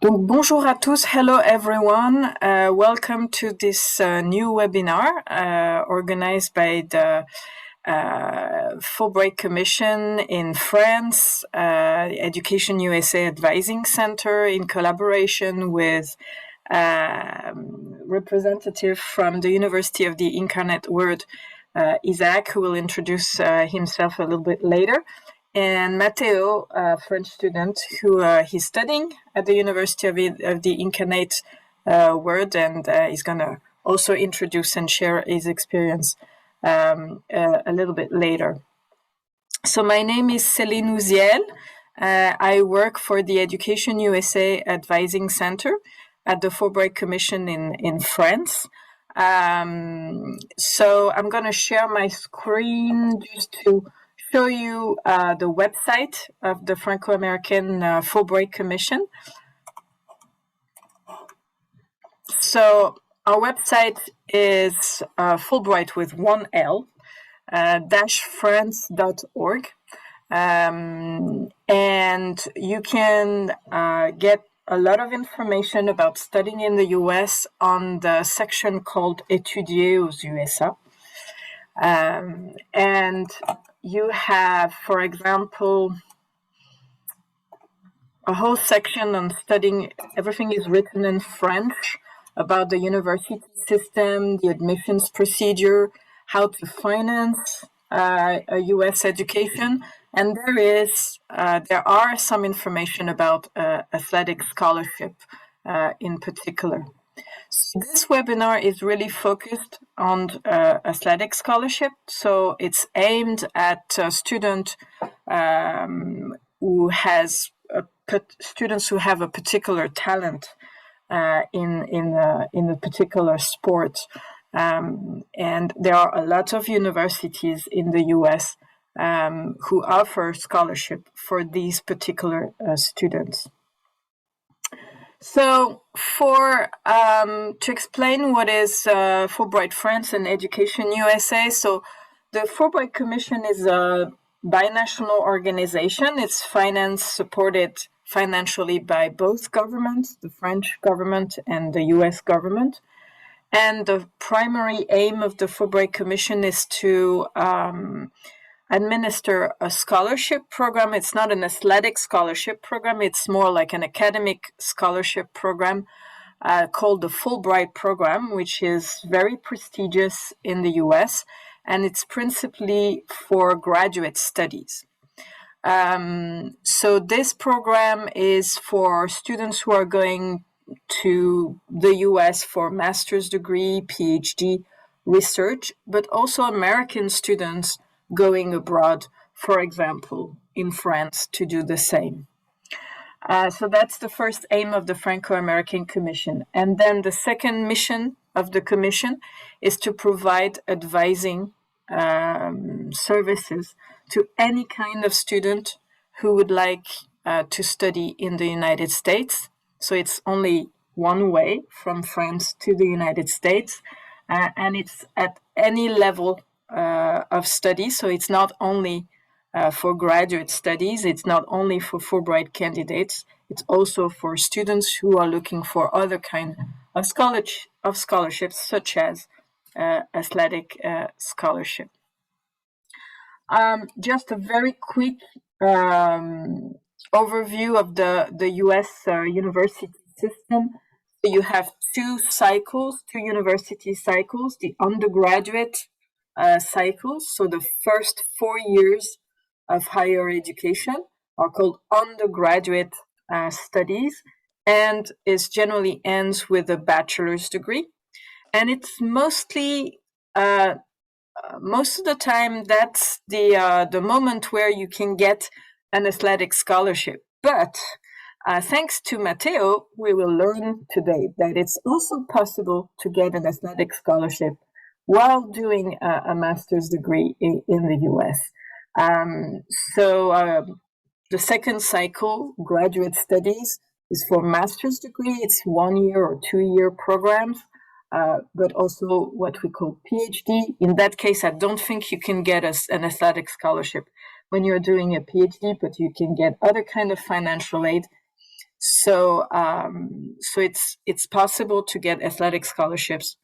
Donc, bonjour à tous. Hello, everyone. Welcome to this new webinar organized by the Fulbright Commission in France, Education USA Advising Center, in collaboration with representative from the University of the Incarnate Word, Isaac, who will introduce himself a little bit later, and Mathéo, a French student who he's studying at the University of the Incarnate Word, and he's going to also introduce and share his experience a little bit later. So my name is Céline Ouziel. I work for the Education USA Advising Center at the Fulbright Commission in France. So I'm going to share my screen just to show you the website of the Franco-American Fulbright Commission. So our website is Fulbright with one L, -france.org. And you can get a lot of information about studying in the US on the section called Etudier aux USA. And you have, for example, a whole section on studying. Everything is written in French about the university system, the admissions procedure, how to finance a US education. And there are some information about athletic scholarship in particular. So this webinar is really focused on athletic scholarship. So it's aimed at a student who has students who have a particular talent in a particular sport. And there are a lot of universities in the US who offer scholarship for these particular students. So to explain what is Fulbright France and Education USA, so the Fulbright Commission is a binational organization. It's supported financially by both governments, the French government and the US government. And the primary aim of the Fulbright Commission is to administer a scholarship program. It's not an athletic scholarship program. It's more like an academic scholarship program called the Fulbright Program, which is very prestigious in the US, and it's principally for graduate studies. So this program is for students who are going to the US for master's degree, PhD, research, but also American students going abroad, for example, in France to do the same. So that's the first aim of the Franco-American Commission. And then the second mission of the Commission is to provide advising services to any kind of student who would like to study in the United States. So it's only one way from France to the United States, and it's at any level of study. So it's not only for graduate studies, it's not only for Fulbright candidates, it's also for students who are looking for other kind of scholarships, such as athletic scholarship. Just a very quick overview of the US university system. So you have two university cycles, the undergraduate cycles. So the first 4 years of higher education are called undergraduate studies, and it generally ends with a bachelor's degree. And it's mostly, most of the time, that's the moment where you can get an athletic scholarship. But thanks to Mathéo, we will learn today that it's also possible to get an athletic scholarship while doing a master's degree in the US. The second cycle, graduate studies, is for master's degree. It's 1 year or 2 year programs, but also what we call PhD. In that case, I don't think you can get an athletic scholarship when you're doing a PhD, but you can get other kind of financial aid. So it's possible to get athletic scholarships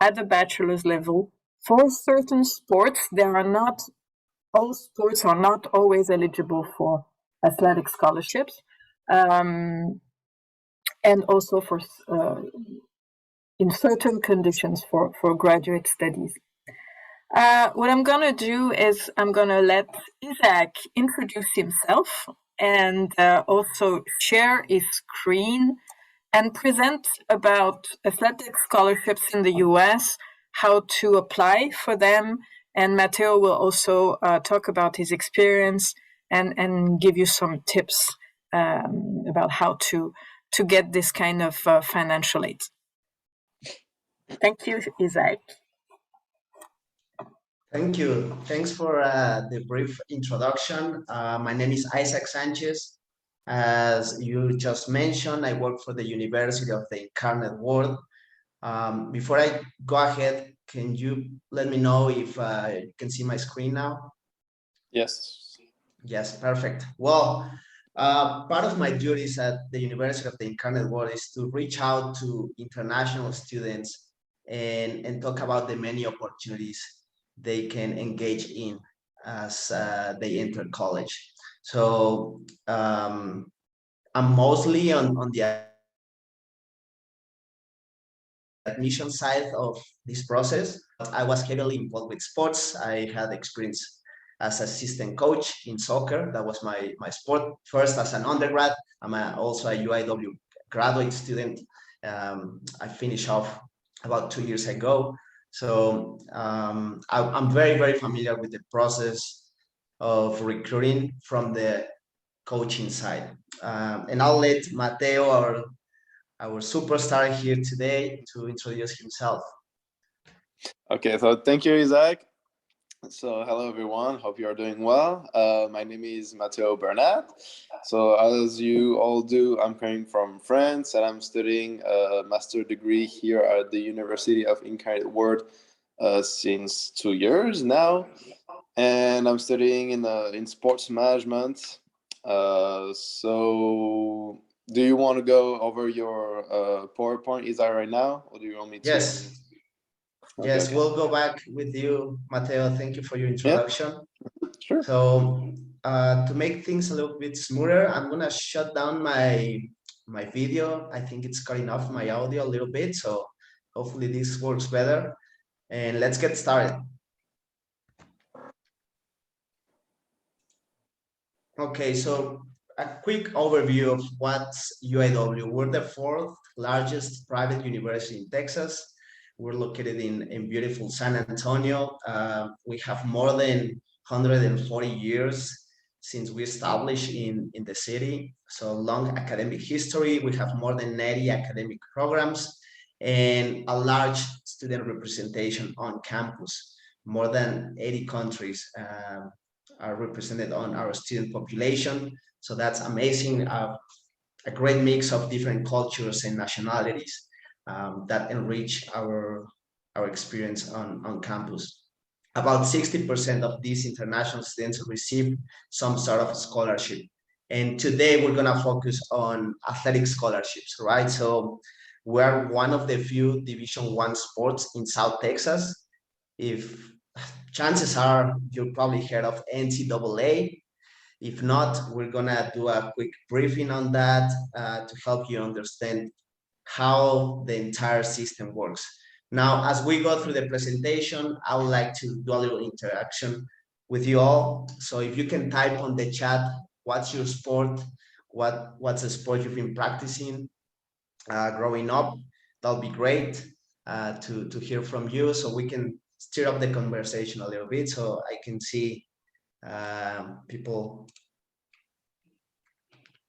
at the bachelor's level for certain sports. All sports are not always eligible for athletic scholarships, and also for in certain conditions for graduate studies. What I'm going to do is I'm going to let Isaac introduce himself and also share his screen and present about athletic scholarships in the US, how to apply for them. And Mathéo will also talk about his experience and give you some tips about how to get this kind of financial aid. Thank you, Isaac. Thank you. Thanks for the brief introduction. My name is Isaac Sanchez. As you just mentioned, I work for the University of the Incarnate Word. Before I go ahead, can you let me know if you can see my screen now? Yes. Yes, perfect. Well, part of my duties at the University of the Incarnate Word is to reach out to international students and talk about the many opportunities they can engage in as they enter college. So I'm mostly on the admission side of this process. I was heavily involved with sports. I had experience as assistant coach in soccer. That was my sport. First as an undergrad. I'm also a UIW graduate student. I finished off about 2 years ago. So I'm very, very familiar with the process of recruiting from the coaching side. And I'll let Mateo, our superstar here today, to introduce himself. Okay, so thank you, Isaac. So hello, everyone. Hope you are doing well. My name is Mathéo Bernat. So as you all do, I'm coming from France and I'm studying a master's degree here at the University of Incarnate Word since 2 years now. And I'm studying in sports management. So do you want to go over your PowerPoint? Is that right now? Or do you want me to? Yes. Okay, yes, okay. We'll go back with you, Mateo. Thank you for your introduction. Yeah. Sure. So to make things a little bit smoother, I'm gonna shut down my video. I think it's cutting off my audio a little bit, so hopefully this works better. And let's get started. Okay, so a quick overview of what's UIW. We're the 4th largest private university in Texas. We're located in beautiful San Antonio. We have more than 140 years since we established in the city. So long academic history. We have more than 90 academic programs and a large student representation on campus. More than 80 countries are represented on our student population. So that's amazing. A great mix of different cultures and nationalities that enrich our experience on campus. About 60% of these international students receive some sort of scholarship. And today we're gonna focus on athletic scholarships, right? So we're one of the few Division I sports in South Texas. If chances are you've probably heard of NCAA. If not, we're gonna do a quick briefing on that to help you understand how the entire system works. Now, as we go through the presentation, I would like to do a little interaction with you all. So if you can type on the chat, what's your sport? What's a sport you've been practicing growing up? That'll be great to hear from you, so we can stir up the conversation a little bit, so I can see people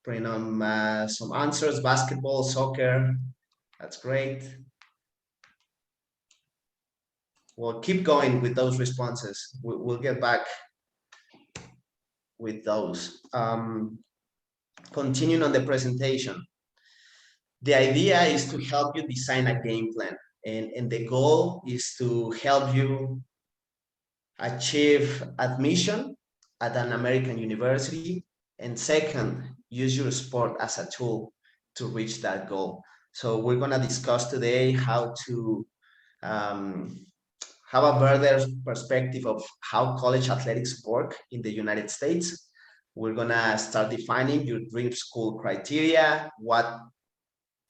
bring on some answers. Basketball, soccer, that's great. We'll keep going with those responses. We'll get back with those. Continuing on the presentation, the idea is to help you design a game plan, and the goal is to help you achieve admission at an American university, and second, use your sport as a tool to reach that goal. So we're going to discuss today how to have a broader perspective of how college athletics work in the United States. We're going to start defining your dream school criteria, what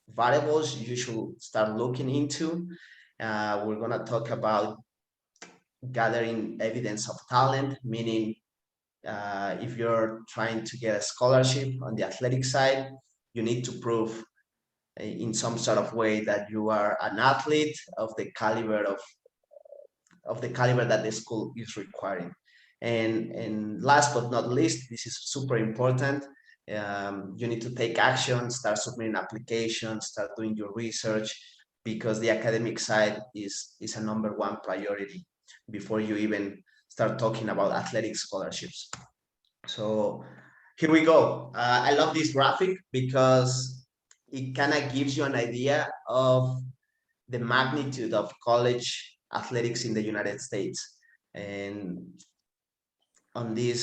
variables you should start looking into. We're going to talk about gathering evidence of talent, meaning if you're trying to get a scholarship on the athletic side, you need to prove in some sort of way that you are an athlete of the caliber that the school is requiring. And last but not least, this is super important. You need to take action, start submitting applications, start doing your research, because the academic side is a #1 priority before you even start talking about athletic scholarships. So here we go. I love this graphic because it kind of gives you an idea of the magnitude of college athletics in the United States. And on this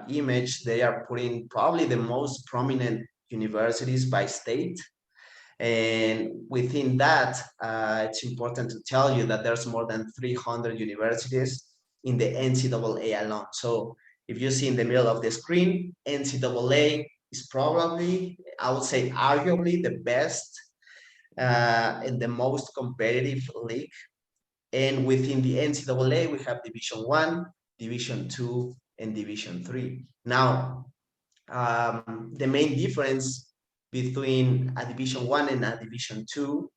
image, they are putting probably the most prominent universities by state. And within that, it's important to tell you that there's more than 300 universities in the NCAA alone. So if you see in the middle of the screen, NCAA is probably, I would say, arguably the best and the most competitive league. And within the NCAA, we have Division I, Division II, and Division III. Now, the main difference between a Division I and a Division II,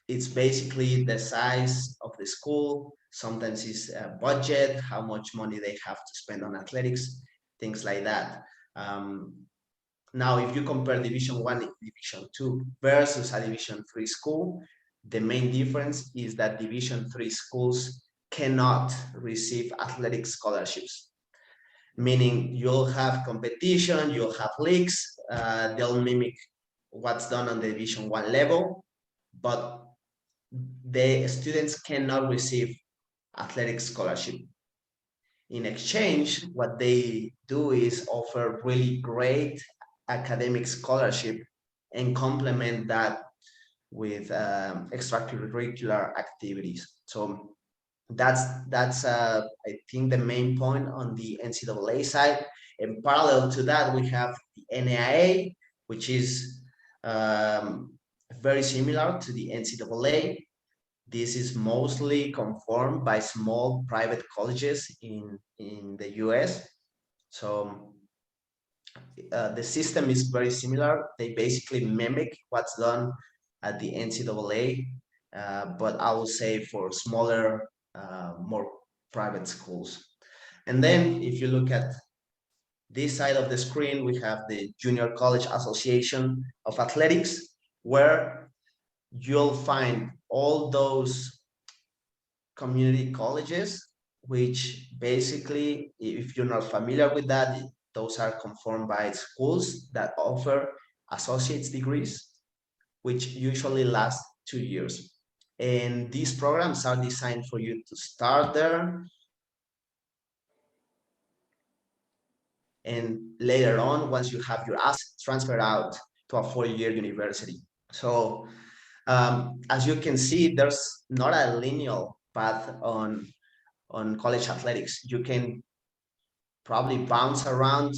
it's basically the size of the school. Sometimes it's a budget, how much money they have to spend on athletics, things like that. Now, if you compare Division I and Division II versus a Division III school, the main difference is that Division III schools cannot receive athletic scholarships, meaning you'll have competition, you'll have leagues, they'll mimic what's done on the Division I level, but the students cannot receive athletic scholarship. In exchange, what they do is offer really great academic scholarship and complement that with extracurricular activities. So that's I think the main point on the NCAA side. And parallel to that, we have the NAIA, which is very similar to the NCAA. This is mostly conformed by small private colleges in the US. So the system is very similar. They basically mimic what's done at the NCAA, but I would say for smaller, more private schools. And then if you look at this side of the screen, we have the Junior College Association of Athletics, where you'll find all those community colleges, which basically, if you're not familiar with that, those are conformed by schools that offer associate's degrees, which usually last 2 years. And these programs are designed for you to start there and later on, once you have your assets, transfer out to a 4-year university. So as you can see, there's not a linear path on college athletics. You can probably bounce around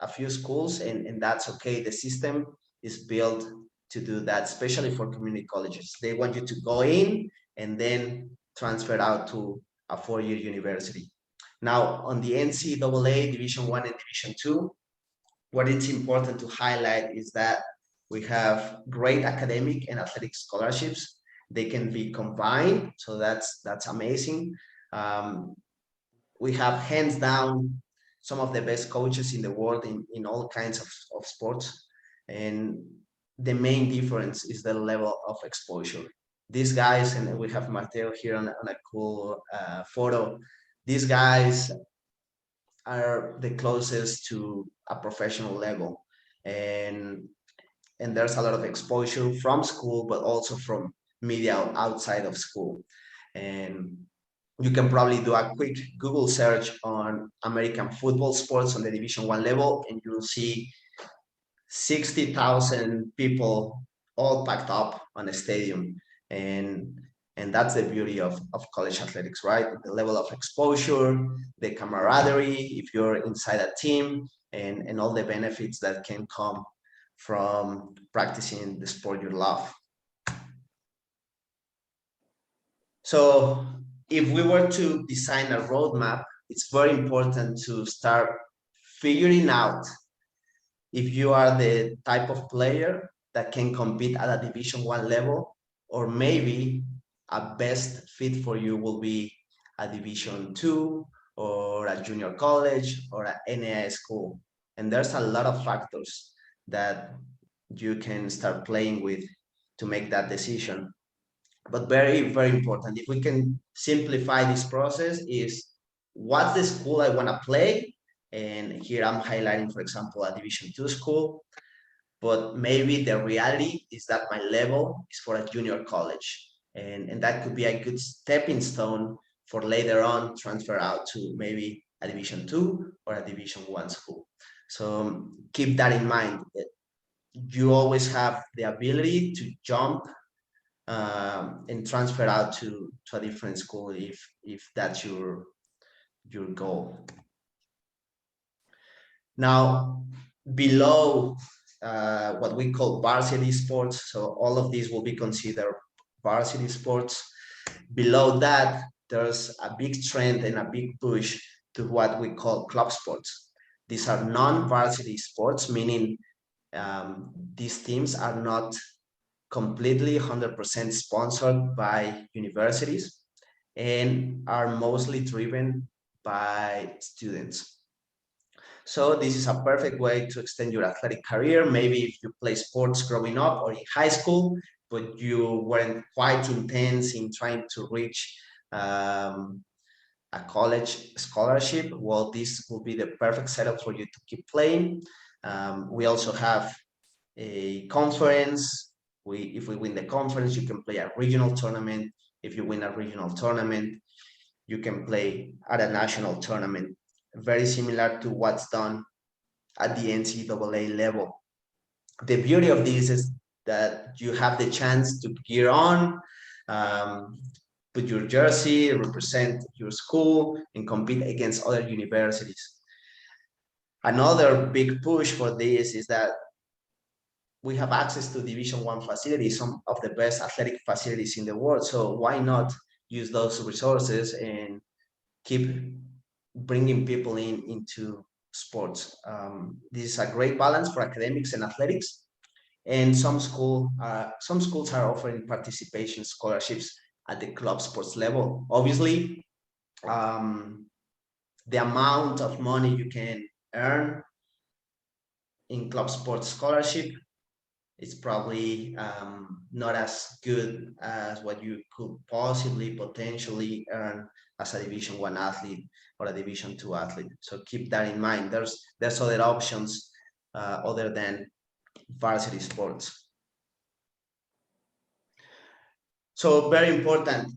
a few schools, and that's okay. The system is built to do that, especially for community colleges. They want you to go in and then transfer out to a 4-year university. Now, on the NCAA Division I and Division II, what it's important to highlight is that we have great academic and athletic scholarships. They can be combined, so that's amazing. We have hands down some of the best coaches in the world in all kinds of sports. And the main difference is the level of exposure. These guys, and we have Mathéo here on a cool photo, these guys are the closest to a professional level. And there's a lot of exposure from school, but also from media outside of school. And you can probably do a quick Google search on American football sports on the Division I level, and you'll see 60,000 people all packed up on a stadium. And that's the beauty of college athletics, right? The level of exposure, the camaraderie, if you're inside a team, and all the benefits that can come from practicing the sport you love. So if we were to design a roadmap, it's very important to start figuring out if you are the type of player that can compete at a Division I level, or maybe a best fit for you will be a Division II or a junior college or an NAI school. And there's a lot of factors that you can start playing with to make that decision. But very, very important, if we can simplify this process, is what's the school I want to play? And here I'm highlighting, for example, a Division II school. But maybe the reality is that my level is for a junior college. And that could be a good stepping stone for later on transfer out to maybe a Division II or a Division I school. So keep that in mind. You always have the ability to jump and transfer out to a different school if that's your goal. Now, below what we call varsity sports, so all of these will be considered varsity sports. Below that, there's a big trend and a big push to what we call club sports. These are non-varsity sports, meaning these teams are not completely 100% sponsored by universities and are mostly driven by students. So this is a perfect way to extend your athletic career. Maybe if you play sports growing up or in high school, but you weren't quite intense in trying to reach a college scholarship, well, this will be the perfect setup for you to keep playing. We also have a conference. If we win the conference, you can play a regional tournament. If you win a regional tournament, you can play at a national tournament, very similar to what's done at the NCAA level. The beauty of this is that you have the chance to gear on, put your jersey, represent your school, and compete against other universities. Another big push for this is that we have access to Division I facilities, some of the best athletic facilities in the world. So why not use those resources and keep bringing people into sports? This is a great balance for academics and athletics. And some schools are offering participation scholarships at the club sports level. Obviously, the amount of money you can earn in club sports scholarship is probably not as good as what you could potentially earn as a Division I athlete or a Division II athlete. So keep that in mind. There's other options other than varsity sports. So very important.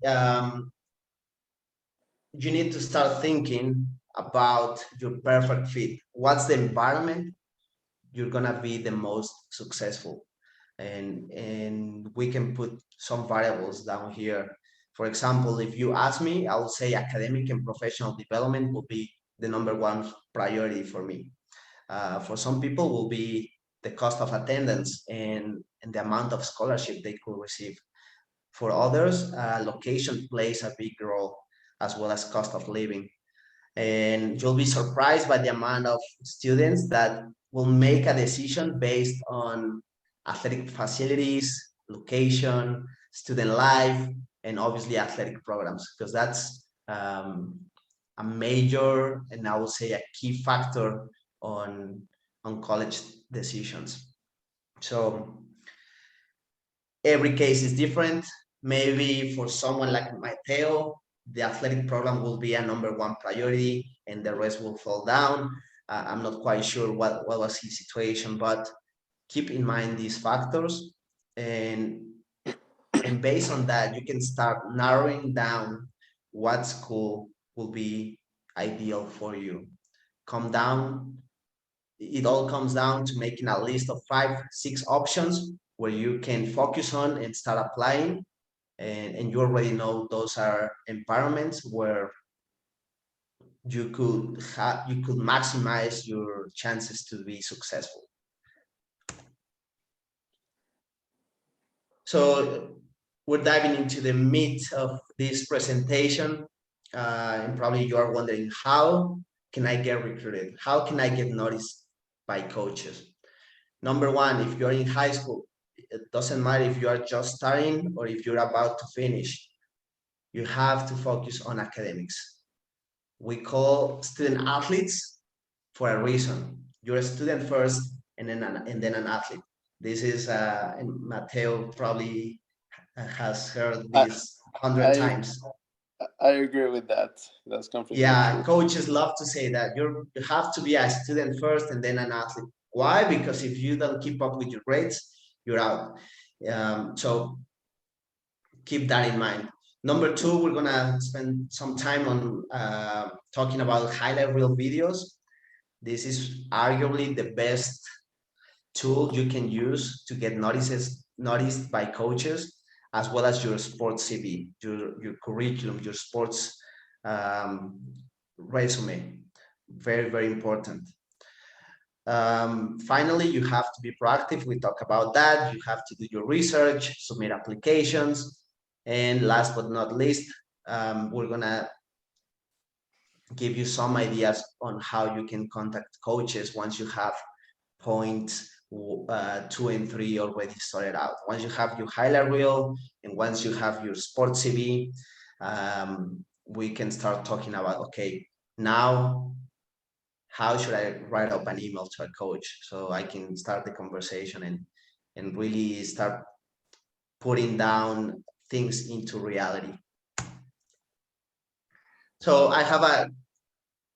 You need to start thinking about your perfect fit. What's the environment you're gonna be the most successful? And we can put some variables down here. For example, if you ask me, I will say academic and professional development will be the #1 priority for me. For some people will be the cost of attendance and the amount of scholarship they could receive. For others, location plays a big role, as well as cost of living. And you'll be surprised by the amount of students that will make a decision based on athletic facilities, location, student life, and obviously athletic programs, because that's a major, and I would say a key factor on college decisions. So every case is different. Maybe for someone like Mathéo, the athletic program will be a #1 priority and the rest will fall down. I'm not quite sure what was his situation, but keep in mind these factors, and based on that, you can start narrowing down what school will be ideal for you. Come down, it all comes down to making a list of 5-6 options where you can focus on and start applying. And you already know those are environments where you could maximize your chances to be successful. So we're diving into the meat of this presentation, and probably you are wondering, how can I get recruited? How can I get noticed by coaches? Number one, if you're in high school, it doesn't matter if you are just starting or if you're about to finish, you have to focus on academics. We call student athletes for a reason. You're a student first and then an athlete. This is, and Mateo probably has heard this 100 times. I agree with that. That's completely true. True. Coaches love to say that you have to be a student first and then an athlete. Why? Because if you don't keep up with your grades, you're out. So keep that in mind. Number two, we're gonna spend some time on talking about highlight reel videos. This is arguably the best tool you can use to get noticed by coaches, as well as your sports CV, your curriculum, your sports resume. Very, very important. Finally, you have to be proactive. We talk about that. You have to do your research, submit applications. And last but not least, we're gonna give you some ideas on how you can contact coaches once you have points 2 and 3 already sorted out. Once you have your highlight reel and once you have your sports CV, we can start talking about, okay, now how should I write up an email to a coach so I can start the conversation and really start putting down things into reality. So I have a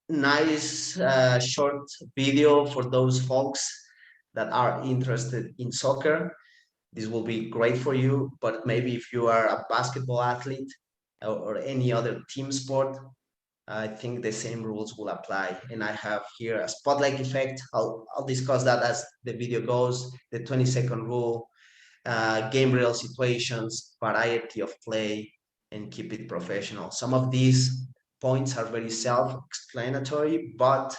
nice short video for those folks that are interested in soccer. This will be great for you, but maybe if you are a basketball athlete or any other team sport, I think the same rules will apply. And I have here a spotlight effect. I'll discuss that as the video goes, the 20-second rule, game real situations, variety of play, and keep it professional. Some of these points are very self-explanatory, but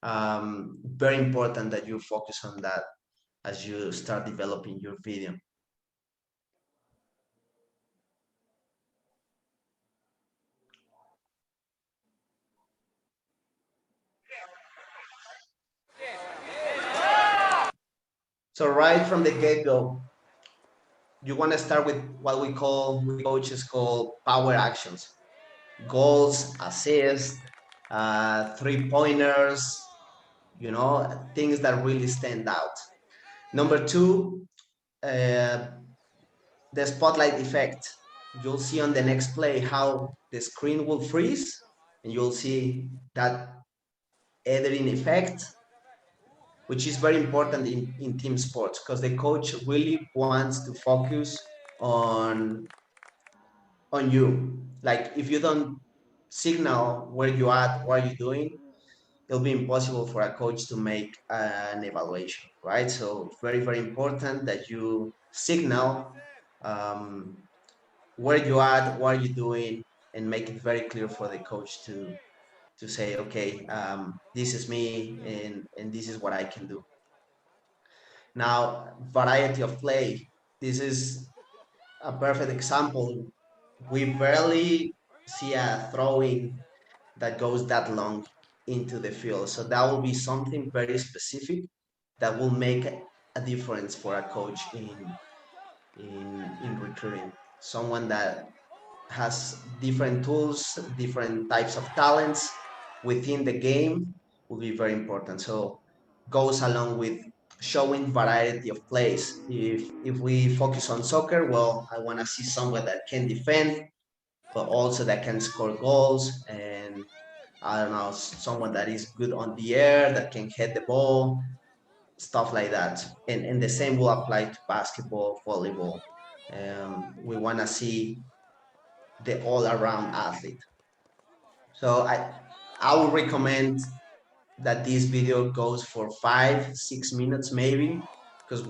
very important that you focus on that as you start developing your video. So right from the get-go, you want to start with what we coaches call power actions. Goals, assists, 3-pointers, things that really stand out. Number two, the spotlight effect. You'll see on the next play how the screen will freeze, and you'll see that editing effect, which is very important in team sports, because the coach really wants to focus on you. Like, if you don't signal where you at, what are you doing, it'll be impossible for a coach to make an evaluation, right? So very, very important that you signal where you at, what are you doing, and make it very clear for the coach to say, okay, this is me, and this is what I can do. Now, variety of play. This is a perfect example. We barely see a throw-in that goes that long into the field. So that will be something very specific that will make a difference for a coach in recruiting. Someone that has different tools, different types of talents within the game will be very important. So goes along with showing variety of plays. If we focus on soccer, well, I want to see someone that can defend, but also that can score goals, and I don't know, someone that is good on the air, that can hit the ball, stuff like that. And the same will apply to basketball, volleyball. We want to see the all-around athlete. So I would recommend that this video goes for 5-6 minutes maybe, because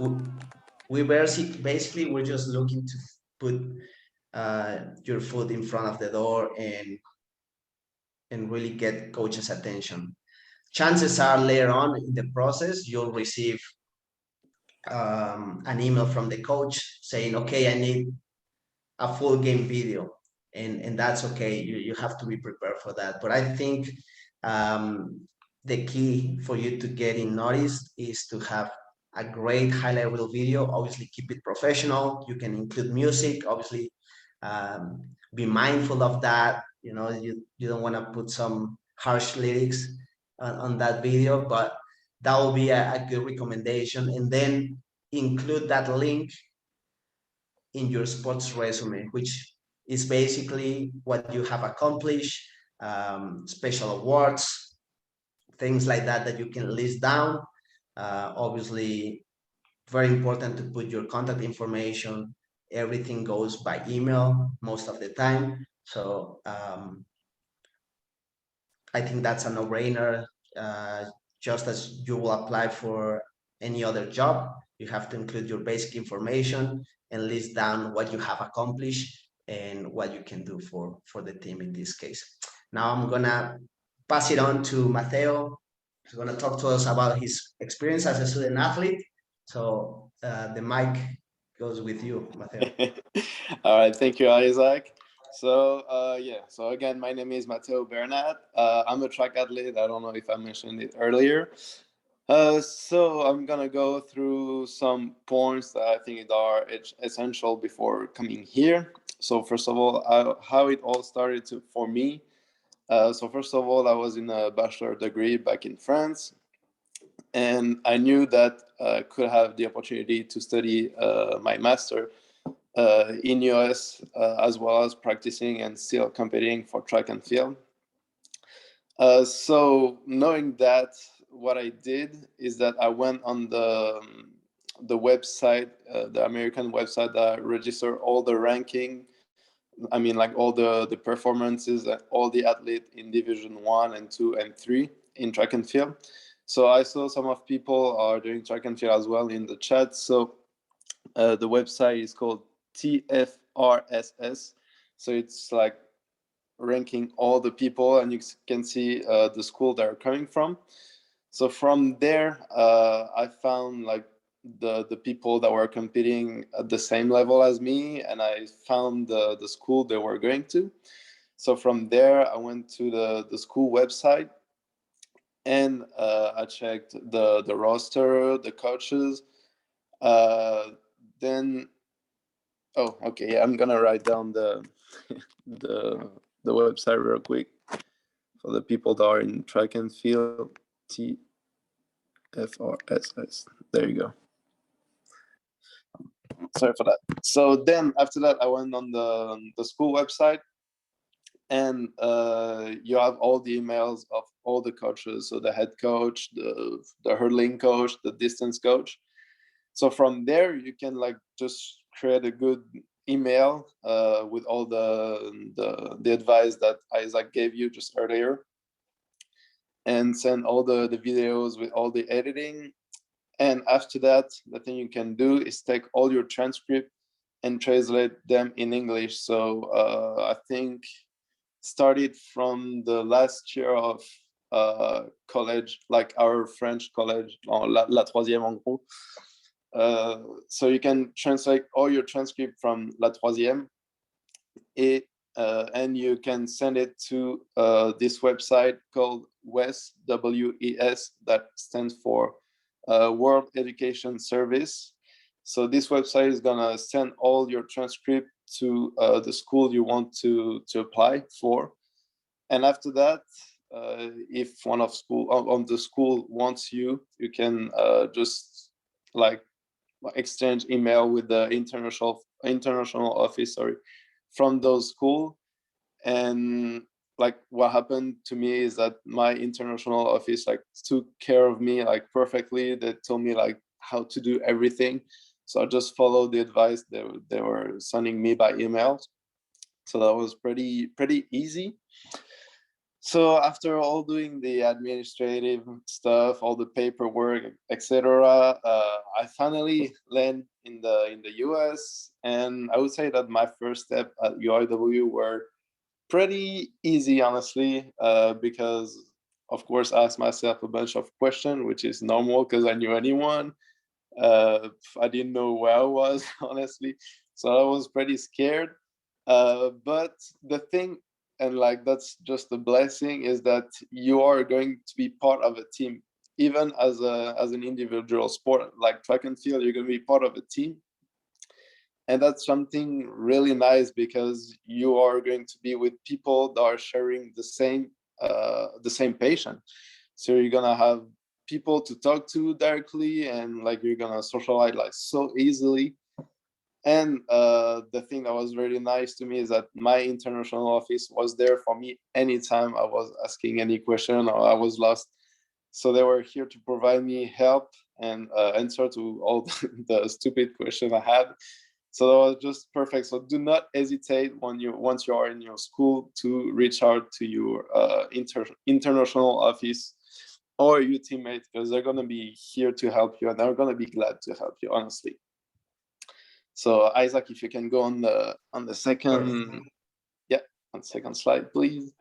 we basically we're just looking to put your foot in front of the door and really get coach's attention. Chances are later on in the process, you'll receive an email from the coach saying, okay, I need a full game video. And that's okay. You have to be prepared for that. But I think the key for you to get in noticed is to have a great high-level video. Obviously, keep it professional. You can include music. Obviously, be mindful of that. You know, you don't want to put some harsh lyrics on that video, but that will be a good recommendation. And then include that link in your sports resume, which is basically what you have accomplished, special awards, things like that that you can list down. Obviously, very important to put your contact information. Everything goes by email most of the time. So I think that's a no-brainer. Just as you will apply for any other job, you have to include your basic information and list down what you have accomplished and what you can do for the team in this case. Now I'm gonna pass it on to Mathéo. He's gonna talk to us about his experience as a student athlete. So the mic goes with you, Mathéo. All right, thank you, Isaac. So yeah, so again, my name is Mathéo Bernat. I'm a track athlete. I don't know if I mentioned it earlier. So I'm gonna go through some points that I think are essential before coming here. So first of all, how it all started for me. So first of all, I was in a bachelor degree back in France, and I knew that I could have the opportunity to study my master in US, as well as practicing and still competing for track and field. So knowing that, what I did is that I went on the website, the American website that register all the ranking. I mean, like all the performances and all the athletes in Division 1 and 2 and 3 in track and field. So I saw some of people are doing track and field as well in the chat. So the website is called TFRSS. So it's like ranking all the people, and you can see the school they're coming from. So from there, I found like the people that were competing at the same level as me, and I found the school they were going to. So from there, I went to the school website, and I checked the roster, the coaches. Then, oh, okay, I'm gonna write down the website real quick for the people that are in track and field. TFRSS. There you go. Sorry for that. So then after that, I went on the school website, and you have all the emails of all the coaches. So the head coach, the hurdling coach, the distance coach. So from there, you can like just create a good email with all the advice that Isaac gave you just earlier, and send all the videos with all the editing. And after that, the thing you can do is take all your transcript and translate them in English. So I think started from the last year of college, like our French college, la troisième en gros. So you can translate all your transcript from la troisième, and you can send it to this website called WES, WES, that stands for World Education Service. So this website is gonna send all your transcript to the school you want to apply for. And after that, if one of the school wants you, you can just like exchange email with the international office, from those school. And like what happened to me is that my international office like took care of me like perfectly. They told me like how to do everything. So I just followed the advice they were sending me by email. So that was pretty easy. So after all doing the administrative stuff, all the paperwork, etc., I finally land in the US, and I would say that my first step at UIW were pretty easy, honestly, because of course I asked myself a bunch of questions, which is normal because I knew anyone. I didn't know where I was, honestly, so I was pretty scared. But the thing, and like that's just a blessing, is that you are going to be part of a team, even as an individual sport like track and field. You're going to be part of a team, and that's something really nice because you are going to be with people that are sharing the same passion. So you're gonna have people to talk to directly, and like you're gonna socialize like so easily. And the thing that was really nice to me is that my international office was there for me anytime I was asking any question or I was lost. So they were here to provide me help and answer to all the stupid questions I had. So that was just perfect. So do not hesitate once you are in your school to reach out to your international office or your teammates, because they're going to be here to help you and they're going to be glad to help you, honestly. So Isaac, if you can go on the second, on the second slide, please.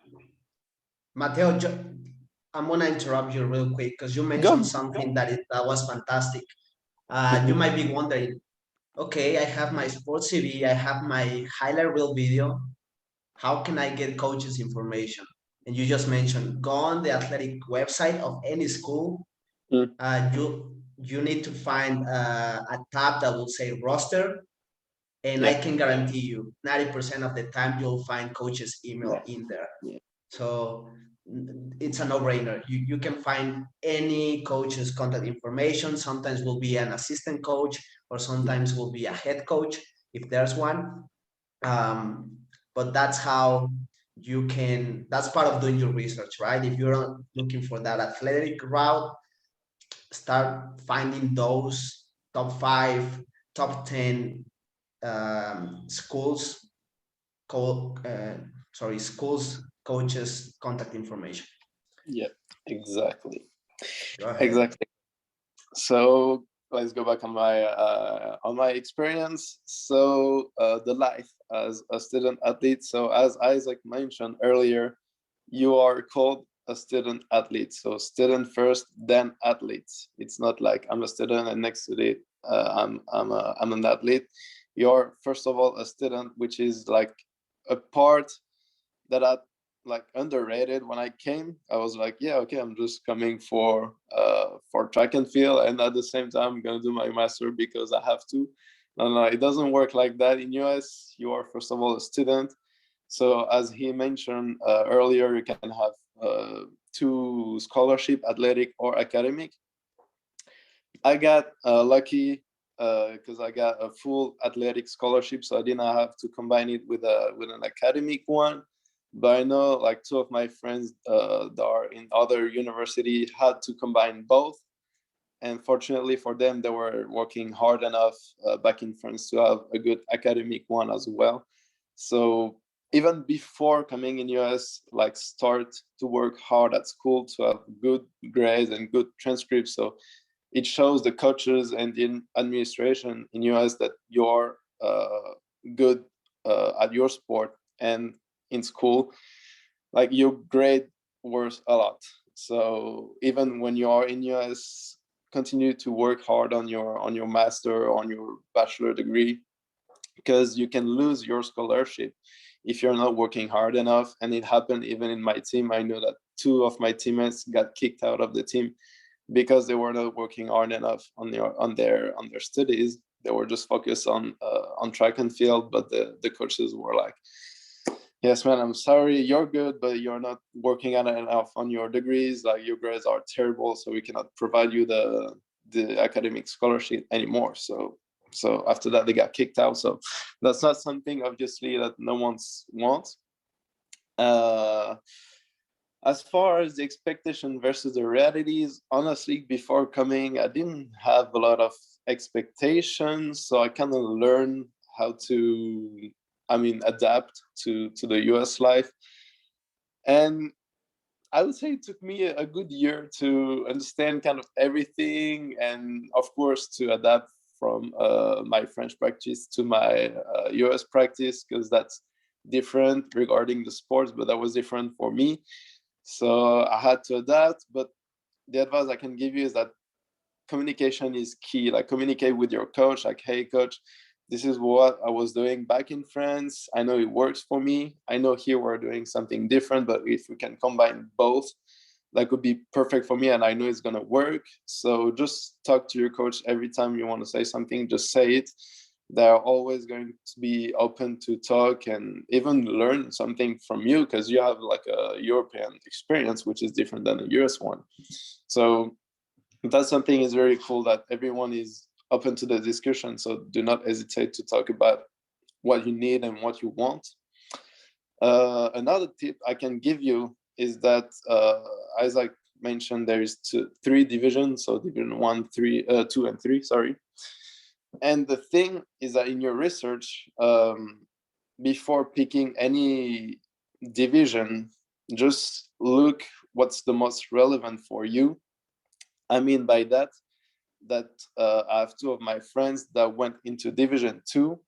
Mateo, I'm gonna interrupt you real quick because you mentioned something that was fantastic. You might be wondering, okay, I have my sports CV, I have my highlight reel video. How can I get coaches information? And you just mentioned, go on the athletic website of any school. You need to find a tab that will say roster. And I can guarantee you 90% of the time you'll find coaches' email in there. So it's a no-brainer. You can find any coach's contact information. Sometimes will be an assistant coach, or sometimes will be a head coach if there's one. But that's how you can, that's part of doing your research, right? If you're looking for that athletic route, start finding those top 5, top 10 schools, schools, coaches, contact information. Yeah, exactly. Go ahead. Exactly. So let's go back on my experience. So the life as a student athlete. So as Isaac mentioned earlier, you are called a student athlete. So student first, then athletes. It's not like I'm a student and next to it I'm an athlete. You're first of all a student, which is like a part that I like underrated. When I came, I was like, yeah, okay, I'm just coming for track and field, and at the same time I'm gonna do my master because I have to. No, it doesn't work like that in US. You are first of all a student. So as he mentioned earlier, you can have 2 scholarship, athletic or academic. I got lucky because I got a full athletic scholarship, so I didn't have to combine it with an academic one. But I know like 2 of my friends that are in other university had to combine both. And fortunately for them, they were working hard enough back in France to have a good academic one as well. So even before coming in US, like start to work hard at school to have good grades and good transcripts. So it shows the coaches and the administration in US that you're good at your sport, and in school, like your grade worth a lot. So even when you are in US, continue to work hard on your master, on your bachelor degree, because you can lose your scholarship if you're not working hard enough. And it happened even in my team. I know that 2 of my teammates got kicked out of the team because they were not working hard enough on their studies. They were just focused on track and field, but the coaches were like, yes, man, I'm sorry, you're good, but you're not working on enough on your degrees. Like your grades are terrible, so we cannot provide you the academic scholarship anymore. So after that, they got kicked out. So that's not something, obviously, that no one wants. As far as the expectation versus the realities, honestly, before coming, I didn't have a lot of expectations. So I kind of learned how to, adapt to the US life. And I would say it took me a good year to understand kind of everything, and of course to adapt from my French practice to my US practice, because that's different regarding the sports, but that was different for me. So I had to adapt. But the advice I can give you is that communication is key. Like, communicate with your coach, like, hey coach, this is what I was doing back in France. I know it works for me. I know here we're doing something different, but if we can combine both, that could be perfect for me, and I know it's going to work. So just talk to your coach every time you want to say something. Just say it. They're always going to be open to talk and even learn something from you, because you have like a European experience, which is different than a US one. So that's something is very cool, that everyone is open to the discussion. So do not hesitate to talk about what you need and what you want. Another tip I can give you is that, as I mentioned, there is three divisions. So division 1, 3, 2, and 3. Sorry. And the thing is that in your research, before picking any division, just look what's the most relevant for you. I mean by that I have two of my friends that went into Division 2,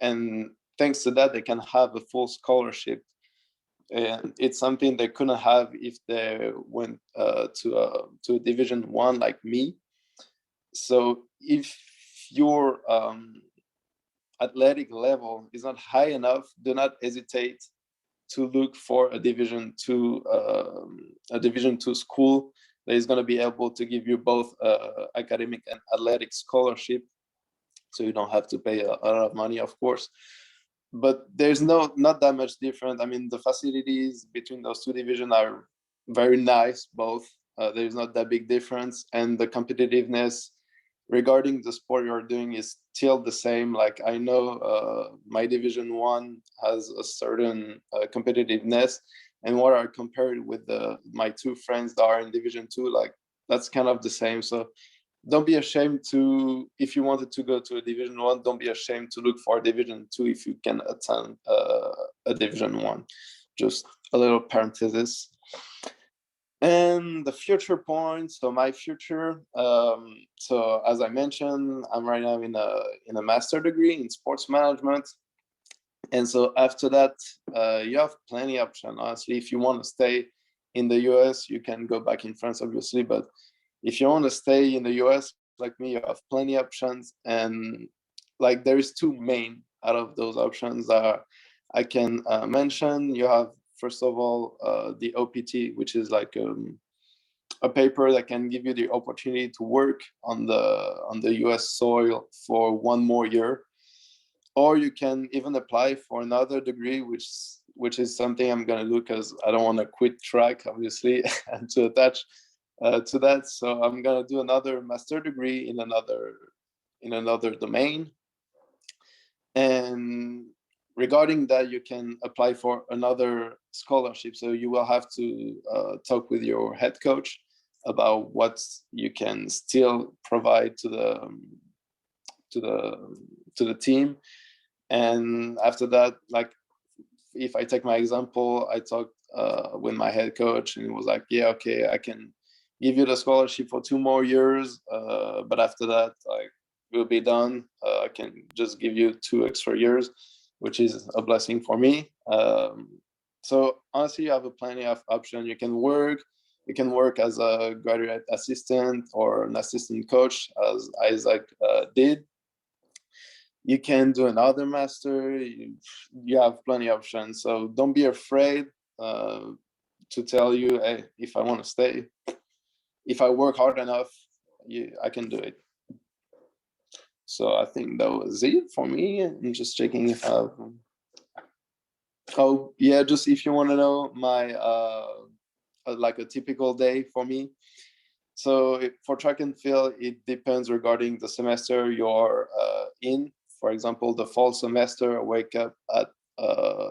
and thanks to that, they can have a full scholarship. And it's something they couldn't have if they went to a Division 1 like me. So if your athletic level is not high enough, do not hesitate to look for a Division 2 school that is going to be able to give you both academic and athletic scholarship, so you don't have to pay a lot of money, of course. But there's not that much different. I mean, the facilities between those two divisions are very nice, both. There's not that big difference, and the competitiveness regarding the sport you're doing is still the same. Like, I know my Division 1 has a certain competitiveness, and what I compared with my two friends that are in Division 2, like, that's kind of the same. So don't be ashamed to, if you wanted to go to a Division 1, don't be ashamed to look for a Division 2 if you can attend a Division 1. Just a little parenthesis. And the future points, so my future, so as I mentioned, I'm right now in a master degree in sports management. And so after that, you have plenty of options. Honestly, if you want to stay in the US, you can go back in France, obviously. But if you want to stay in the US, like me, you have plenty of options. And like, there is two main out of those options that I can mention. You have, first of all, the OPT, which is like a paper that can give you the opportunity to work on the US soil for 1 more year. Or you can even apply for another degree, which is something I'm going to do, because I don't want to quit track, obviously, and to attach to that. So I'm going to do another master degree in another domain. And regarding that, you can apply for another scholarship. So you will have to talk with your head coach about what you can still provide to the team. And after that, like, if I take my example, I talked with my head coach, and he was like, yeah, okay, I can give you the scholarship for 2 more years, but after that, like, we'll be done. I can just give you 2 extra years, which is a blessing for me. So honestly, you have plenty of options. You can work as a graduate assistant or an assistant coach, as Isaac did. You can do another master. You have plenty of options. So don't be afraid to tell you, hey, if I want to stay, if I work hard enough, I can do it. So I think that was it for me. I'm just checking if I have... Oh yeah, just if you want to know my like a typical day for me. So for track and field, it depends regarding the semester you're in. For example, the fall semester, I wake up at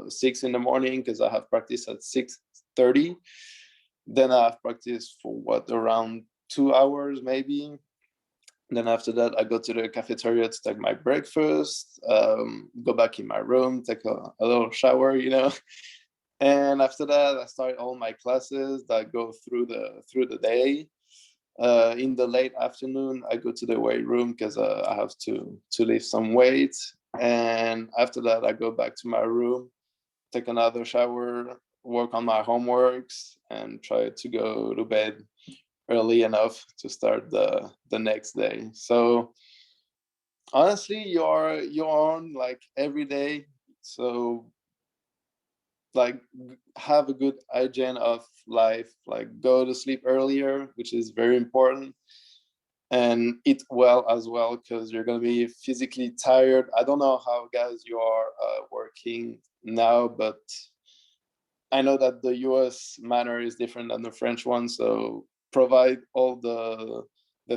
6 in the morning because I have practice at 6:30. Then I have practice for around 2 hours maybe. Then after that, I go to the cafeteria to take my breakfast, go back in my room, take a little shower, And after that, I start all my classes that go through the day. In the late afternoon, I go to the weight room because I have to lift some weights. And after that, I go back to my room, take another shower, work on my homeworks, and try to go to bed early enough to start the next day. So honestly, you're on like every day. So like have a good hygiene of life, like go to sleep earlier, which is very important, and eat well as well, because you're going to be physically tired. I don't know how guys you are working now, but I know that the US manner is different than the French one, so provide all the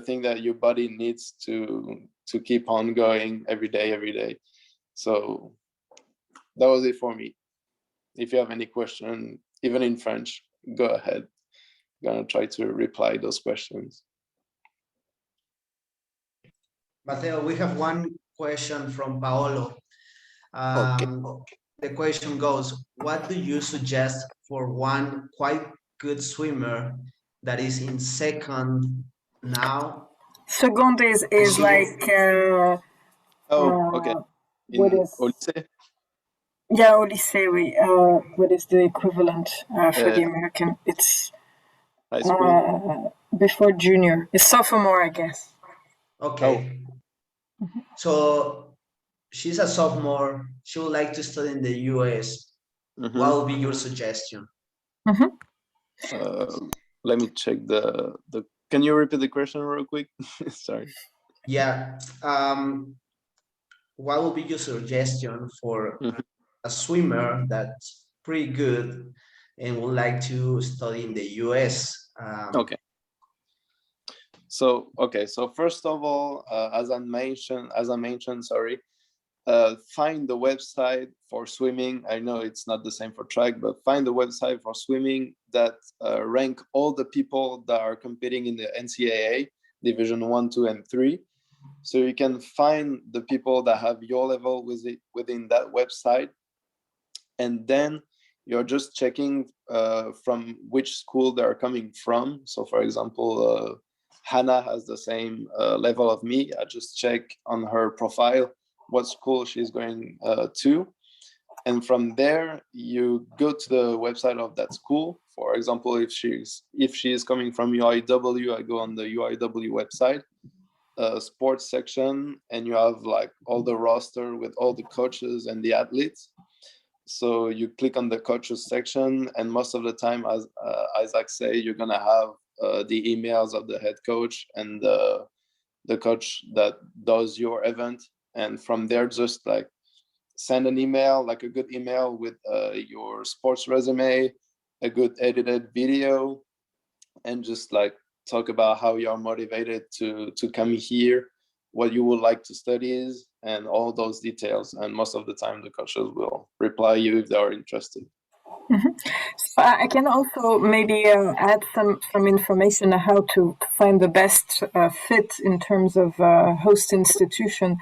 thing that your body needs to keep on going every day. So that was it for me. If you have any question, even in French, go ahead. I'm gonna try to reply those questions. Mateo, we have one question from Paolo. Okay. The question goes, what do you suggest for one quite good swimmer that is in second now? Second is like okay. what is au lycée? Yeah, au lycée, oui. What is the equivalent for the American? It's high school. Before junior. It's sophomore, I guess. Okay. Oh. So she's a sophomore. She would like to study in the US. Mm-hmm. What would be your suggestion? Mm-hmm. Let me check the. Can you repeat the question real quick? Sorry. Yeah. What would be your suggestion for a swimmer that's pretty good and would like to study in the US? Okay. So first of all, as I mentioned, sorry, find the website for swimming. I know it's not the same for track, but find the website for swimming that rank all the people that are competing in the NCAA Division 1, 2, and 3. So you can find the people that have your level within that website, and then you're just checking from which school they're coming from. So for example, Hannah has the same level of me. I just check on her profile what school she's going to. And from there, you go to the website of that school. For example, if she is coming from UIW, I go on the UIW website, sports section, and you have like all the roster with all the coaches and the athletes. So you click on the coaches section, and most of the time, as Isaac say, you're gonna have the emails of the head coach and the coach that does your event. And from there, just like send an email, like a good email with your sports resume, a good edited video, and just like talk about how you're motivated to come here, what you would like to study is, and all those details. And most of the time, the coaches will reply you if they are interested. Mm-hmm. So I can also maybe add some information on how to find the best fit in terms of host institution.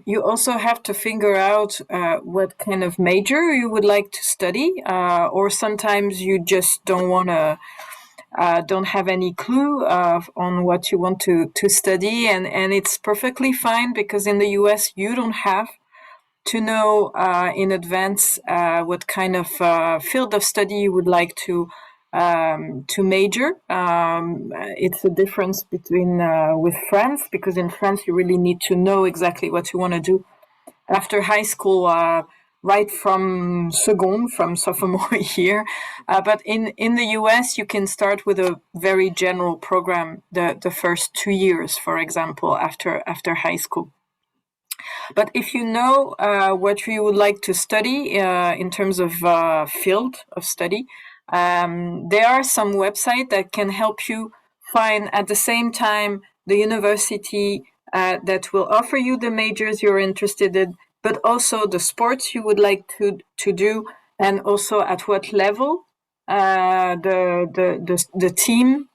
You also have to figure out what kind of major you would like to study, or sometimes you just don't want to, don't have any clue on what you want to study, and it's perfectly fine, because in the US you don't have to know in advance what kind of field of study you would like to major. It's a difference between with France, because in France you really need to know exactly what you want to do after high school, right from sophomore year. But in the US you can start with a very general program the first 2 years, for example, after high school. But if you know what you would like to study in terms of field of study, there are some websites that can help you find at the same time the university that will offer you the majors you're interested in, but also the sports you would like to do, and also at what level the team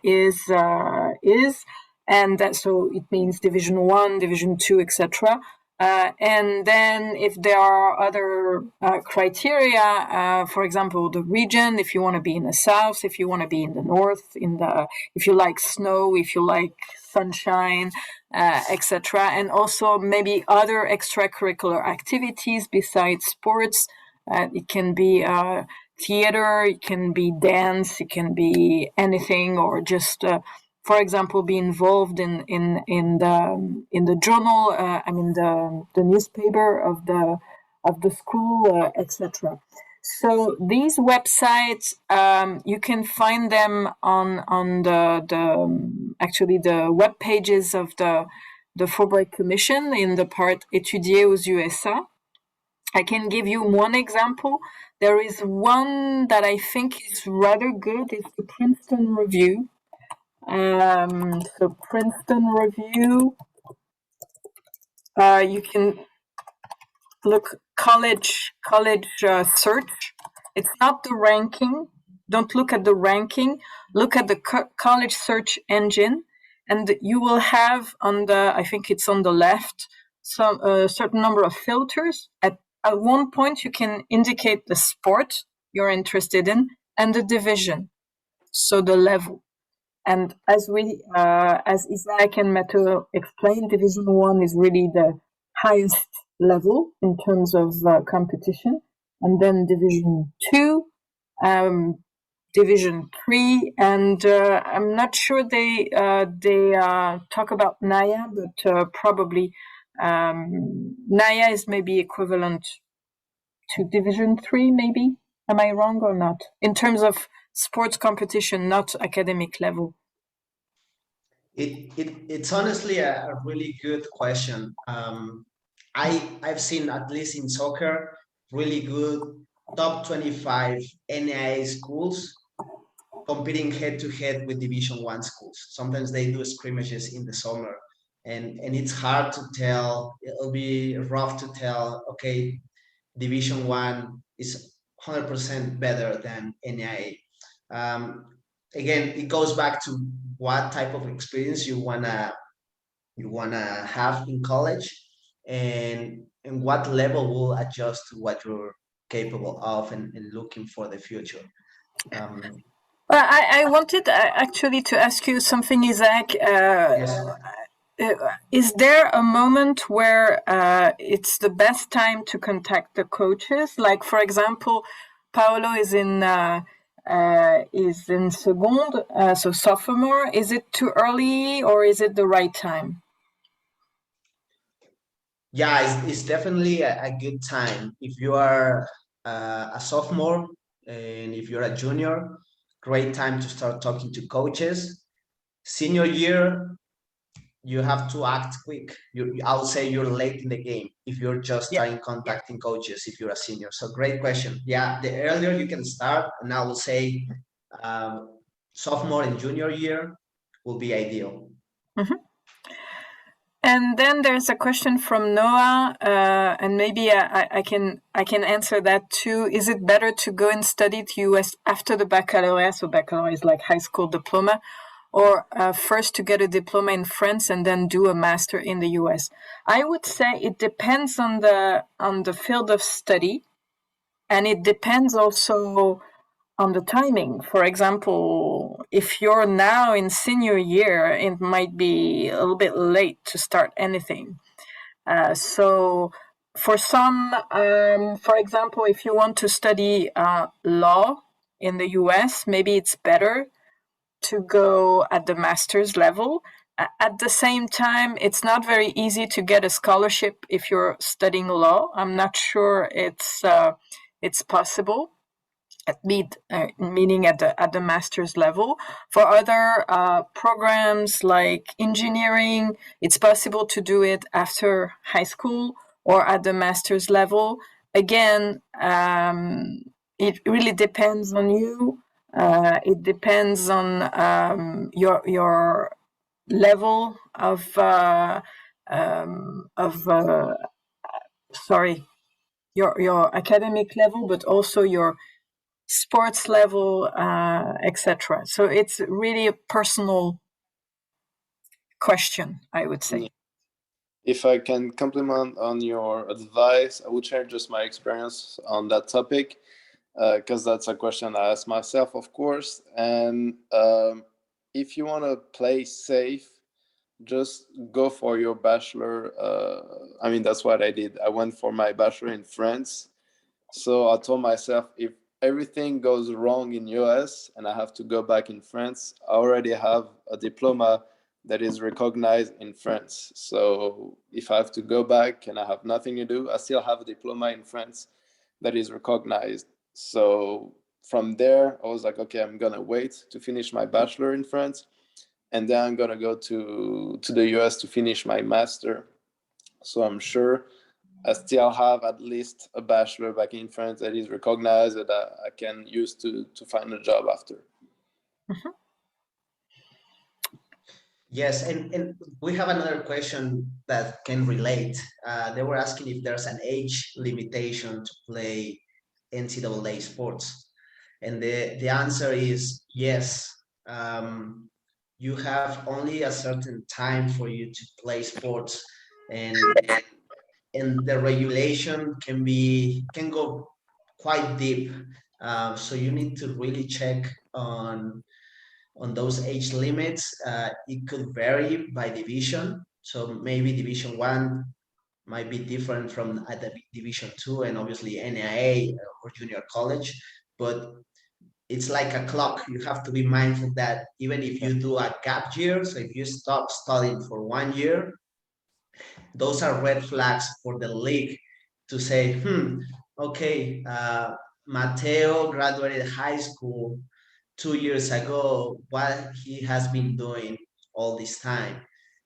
is. And that, so it means Division 1, Division 2, etc. And then if there are other criteria, for example, the region, if you want to be in the south, if you want to be in the north, if you like snow, if you like sunshine, etc. And also maybe other extracurricular activities besides sports. It can be theater, it can be dance, it can be anything, or just for example, be involved in the journal, the newspaper of the school, etc. So these websites, you can find them on the web pages of the Fulbright Commission in the part Étudier aux USA. I can give you one example. There is one that I think is rather good. It's the Princeton Review. So Princeton Review, you can look college search. It's not the ranking. Don't look at the ranking. Look at the college search engine, and you will have I think it's on the left, some certain number of filters. At one point, you can indicate the sport you're interested in and the division, so the level. And as Isaac and Mathéo explained, Division 1 is really the highest level in terms of competition. And then Division 2, Division 3, and I'm not sure they talk about NAIA, but probably NAIA is maybe equivalent to Division 3, maybe. Am I wrong or not? In terms of sports competition, not academic level. It's honestly a really good question. I've seen, at least in soccer, really good top 25 NAIA schools competing head to head with Division 1 schools. Sometimes they do scrimmages in the summer, and it's hard to tell. It'll be rough to tell, okay, Division 1 is 100% better than NAIA. Again, it goes back to what type of experience you wanna have in college, and what level will adjust to what you're capable of and looking for the future. Well, I wanted actually to ask you something, Isaac. Yes. Is there a moment where it's the best time to contact the coaches? Like, for example, Paolo is in second, so sophomore. Is it too early or is it the right time? Yeah, it's definitely a good time. If you are a sophomore and if you're a junior, great time to start talking to coaches. Senior year, you have to act quick. I would say you're late in the game if you're just starting contacting coaches if you're a senior. So great question. Yeah, the earlier you can start, and I will say sophomore and junior year will be ideal. Mm-hmm. And then there's a question from Noah, and maybe I can answer that too. Is it better to go and study to US after the baccalaureate? So baccalaureate is like high school diploma, or first to get a diploma in France and then do a master in the US? I would say it depends on the field of study, and it depends also on the timing. For example, if you're now in senior year, it might be a little bit late to start anything. So for some, for example, if you want to study law in the US, maybe it's better to go at the master's level. At the same time, it's not very easy to get a scholarship if you're studying law. I'm not sure it's possible. Meaning at the master's level. For other programs like engineering, it's possible to do it after high school or at the master's level. Again, it really depends on you. It depends on your level of your academic level, but also your sports level, etc. So it's really a personal question, I would say. if I can compliment on your advice, I would share just my experience on that topic, because that's a question I ask myself, of course. And if you want to play safe, just go for your bachelor. I mean, that's what I did. I went for my bachelor in France. So I told myself, if everything goes wrong in US and I have to go back in France, I already have a diploma that is recognized in France. So if I have to go back and I have nothing to do, I still have a diploma in France that is recognized. So from there, I was like, okay, I'm gonna wait to finish my bachelor in France, and then I'm gonna go to the US to finish my master. So I'm sure I still have at least a bachelor back in France that is recognized, that I can use to find a job after. Mhm. Yes, and we have another question that can relate. They were asking if there's an age limitation to play NCAA sports. And the answer is yes. You have only a certain time for you to play sports, and the regulation can go quite deep. So you need to really check on those age limits. It could vary by division. So maybe Division 1 might be different from Division 2 and obviously NAIA or junior college. But it's like a clock. You have to be mindful that even if you do a gap year, so if you stop studying for 1 year, those are red flags for the league to say, okay, Mateo graduated high school 2 years ago, what he has been doing all this time.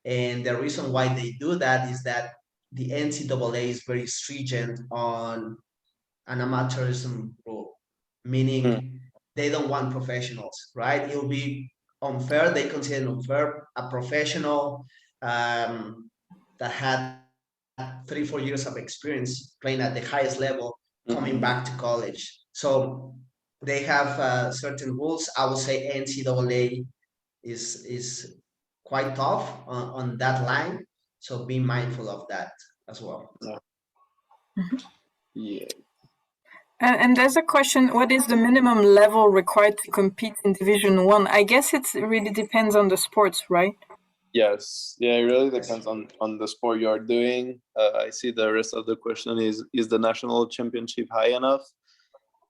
And the reason why they do that is that the NCAA is very stringent on an amateurism rule, meaning they don't want professionals, right? It'll be unfair. They consider unfair a professional that had 3-4 years of experience playing at the highest level coming back to college. So they have certain rules. I would say NCAA is quite tough on that line. So be mindful of that as well. Yeah. And there's a question, what is the minimum level required to compete in Division 1? I guess it really depends on the sports, right? Yes. Yeah, it really depends on the sport you're doing. I see the rest of the question is the national championship high enough?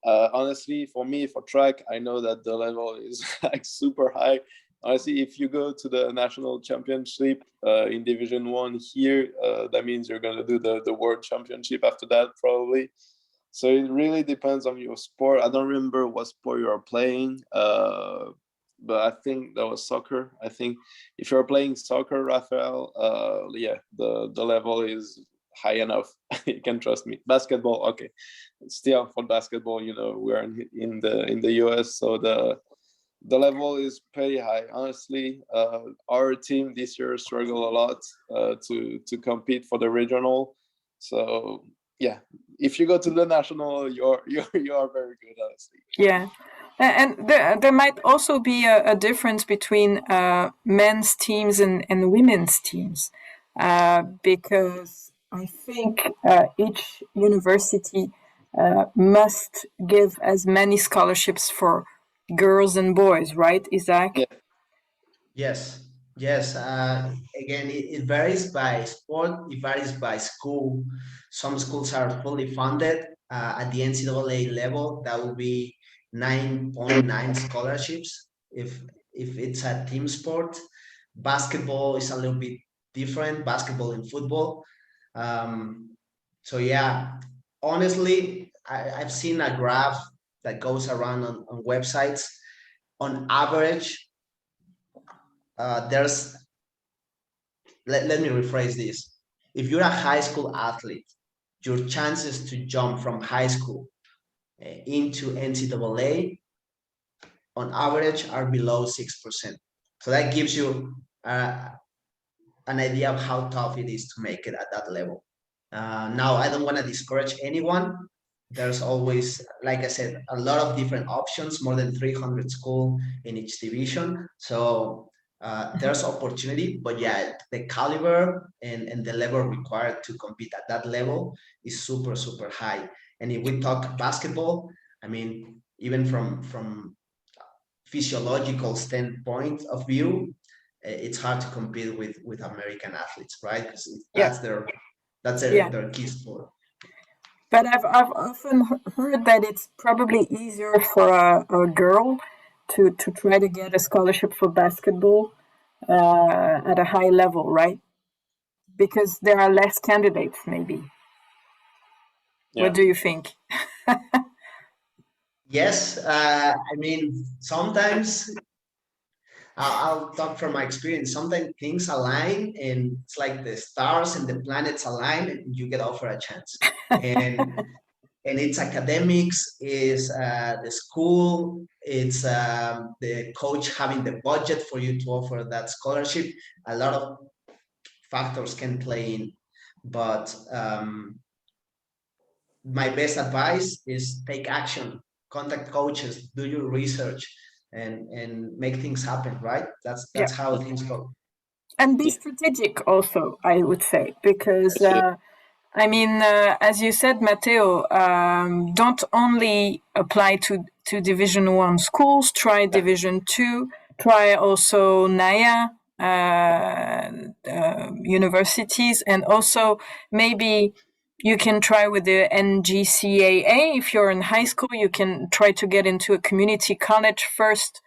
Honestly, for me, for track, I know that the level is like super high. Honestly, if you go to the national championship in Division 1 here, that means you're going to do the world championship after that, probably. So it really depends on your sport. I don't remember what sport you are playing, but I think that was soccer. I think if you're playing soccer, Rafael, yeah, the level is high enough. You can trust me. Basketball, okay. Still for basketball, you know, we're in the US, so the level is pretty high. Honestly, our team this year struggled a lot to compete for the regional. So yeah, if you go to the national, you are very good, honestly. Yeah. And there might also be a difference between men's teams and women's teams, because I think each university must give as many scholarships for girls and boys, right, Isaac? Yeah. Yes. Again, it varies by sport. It varies by school. Some schools are fully funded at the NCAA level. That will be 9.9 scholarships if it's a team sport. Basketball is a little bit different. Basketball and football. So yeah, honestly, I've seen a graph that goes around on websites. On average, let me rephrase this. If you're a high school athlete, your chances to jump from high school into NCAA on average are below 6%. So that gives you an idea of how tough it is to make it at that level. Now, I don't want to discourage anyone. There's always, like I said, a lot of different options, more than 300 schools in each division. So there's opportunity, but yeah, the caliber and the level required to compete at that level is super, super high. And if we talk basketball, I mean, even from physiological standpoint of view, it's hard to compete with American athletes, right? Because that's their key sport. But I've often heard that it's probably easier for a girl to try to get a scholarship for basketball at a high level, right? Because there are less candidates, maybe. Yeah. What do you think? Yes, I mean, sometimes I'll talk from my experience. Sometimes things align, and it's like the stars and the planets align, and you get offered a chance. And it's academics, is the school, it's the coach having the budget for you to offer that scholarship. A lot of factors can play in, but my best advice is take action, contact coaches, do your research, and make things happen, right? That's how things go. And be strategic also, I would say, because I mean, as you said, Mateo, don't only apply to Division 1 schools, try Division 2, try also NAIA universities, and also maybe you can try with the NGCAA. If you're in high school, you can try to get into a community college first.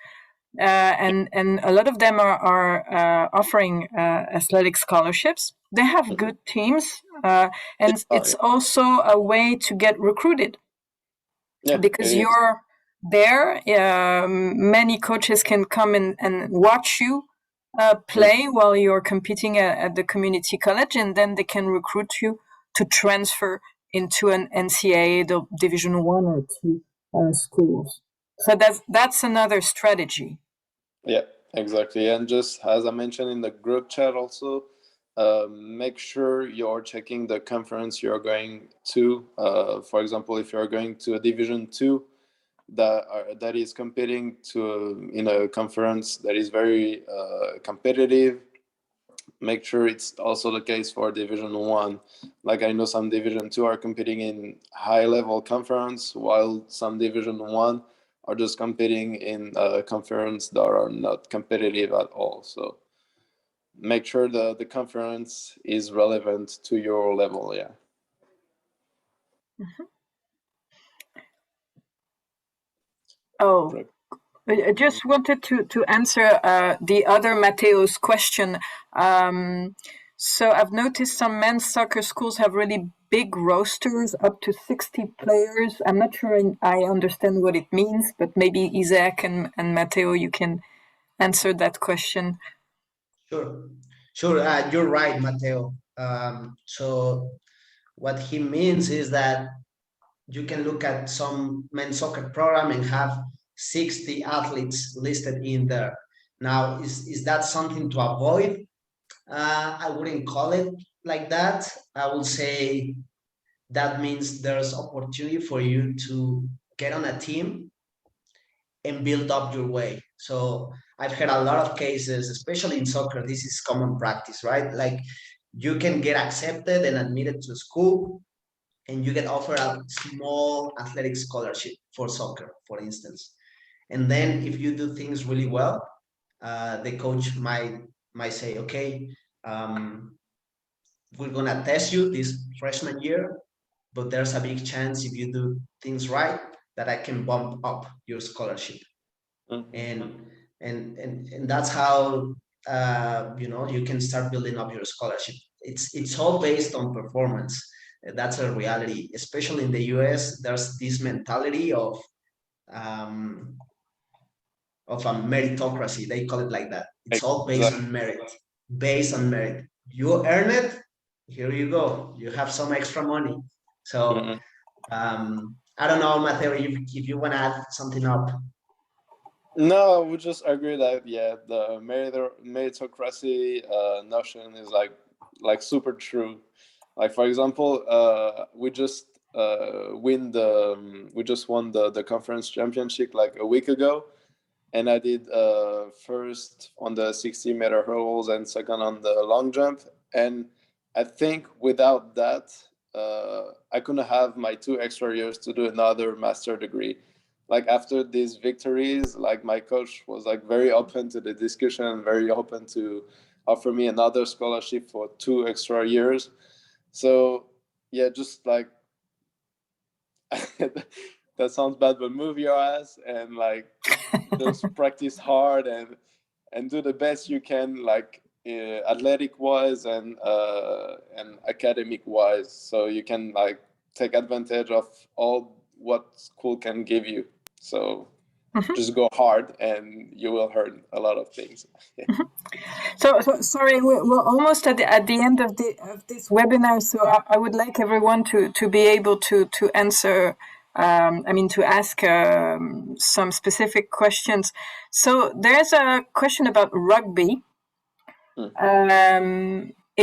And a lot of them are offering athletic scholarships. They have good teams, and it's also a way to get recruited. Because you're there, many coaches can come and watch you play while you're competing at the community college, and then they can recruit you to transfer into an NCAA Division 1 or 2 schools. So that's another strategy. Yeah, exactly. And just as I mentioned in the group chat also, make sure you're checking the conference you're going to. For example, if you're going to a Division 2 that is competing in a conference that is very competitive, make sure it's also the case for Division 1. Like I know some Division 2 are competing in high-level conference, while some Division 1 are just competing in a conference that are not competitive at all. So make sure the conference is relevant to your level, yeah. Mm-hmm. Oh, I just wanted to answer the other Mateo's question. So I've noticed some men's soccer schools have really big rosters, up to 60 players. I'm not sure I understand what it means, but maybe Isaac and Mateo, you can answer that question. Sure. You're right, Mateo. So what he means is that you can look at some men's soccer program and have 60 athletes listed in there. Now, is that something to avoid? I wouldn't call it like that. I would say that means there's opportunity for you to get on a team and build up your way. So I've had a lot of cases, especially in soccer, this is common practice, right? Like you can get accepted and admitted to school, and you get offered a small athletic scholarship for soccer, for instance. And then if you do things really well, the coach might say, okay, we're gonna test you this freshman year, but there's a big chance if you do things right that I can bump up your scholarship. And that's how you can start building up your scholarship. It's all based on performance. That's a reality, especially in the US. There's this mentality of a meritocracy. They call it like that. It's all based on merit. You earn it, here you go, you have some extra money. So I don't know, Mateo, if you want to add something up. No, we just agree that the meritocracy notion is like super true. Like for example, we just won the conference championship like a week ago, and I did first on the 60-meter hurdles and second on the long jump. And I think without that, I couldn't have my 2 extra years to do another master degree. Like after these victories, like my coach was like very open to the discussion, very open to offer me another scholarship for 2 extra years. So yeah, just like that sounds bad, but move your ass and like just practice hard and do the best you can, like athletic wise and academic wise, so you can like take advantage of all what school can give you. So just go hard and you will learn a lot of things. So sorry, we're almost at the end of this webinar. So I would like everyone to be able to answer. To ask some specific questions. So there's a question about rugby.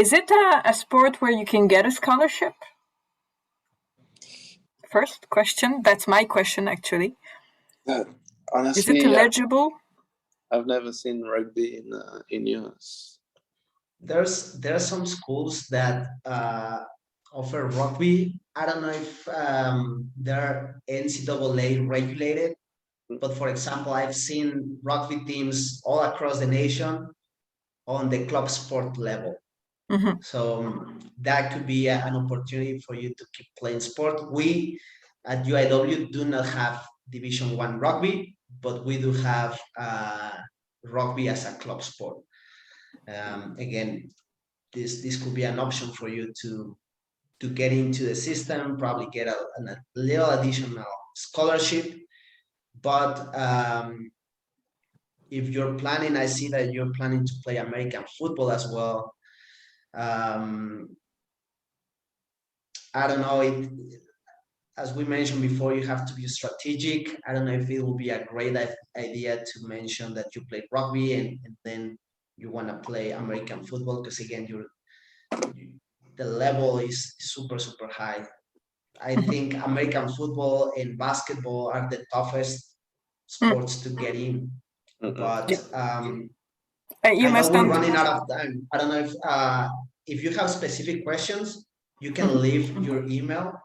Is it a sport where you can get a scholarship? First question. That's my question, actually. Honestly, is it eligible? I've never seen rugby in US. There are some schools that offer rugby. I don't know if they're NCAA regulated, but for example, I've seen rugby teams all across the nation on the club sport level. So that could be an opportunity for you to keep playing sport. We at UIW do not have Division I rugby, but we do have rugby as a club sport. Again, this could be an option for you to get into the system, probably get a little additional scholarship. But if you're planning, I see that you're planning to play American football as well. I don't know, as we mentioned before, you have to be strategic. I don't know if it will be a great idea to mention that you play rugby and then you want to play American football, because again, the level is super, super high. I think American football and basketball are the toughest sports to get in. But you must we're running out of time. I don't know if you have specific questions, you can leave your email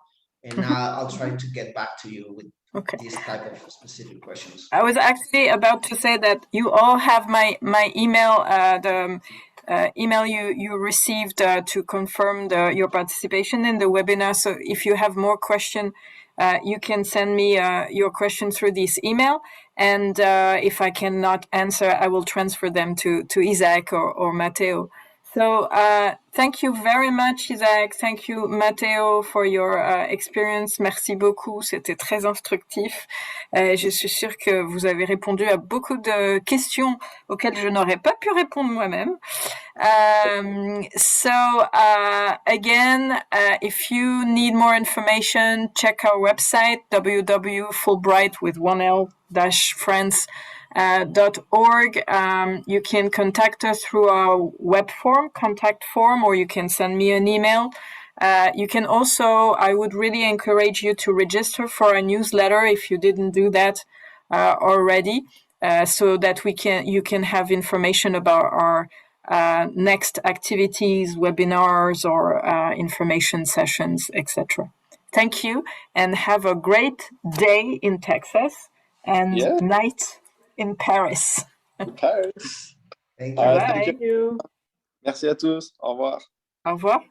and I'll try to get back to you with this type of specific questions. I was actually about to say that you all have my email, the email you received to confirm your participation in the webinar. So if you have more questions, you can send me your question through this email. And if I cannot answer, I will transfer them to Isaac or Mathéo. So thank you very much, Isaac. Thank you, Mathéo, for your experience. Merci beaucoup. C'était très instructif. Je suis sûre que vous avez répondu à beaucoup de questions auxquelles je n'aurais pas pu répondre moi-même. Again, if you need more information, check our website, www.fulbright.france.org. You can contact us through our web form, contact form, or you can send me an email. You can also, I would really encourage you to register for a newsletter if you didn't do that already, so that you can have information about our next activities, webinars, or information sessions, etc. Thank you, and have a great day in Texas and night in Paris. Paris. Thank you. Bye. Thank you. Merci à tous. Au revoir. Au revoir.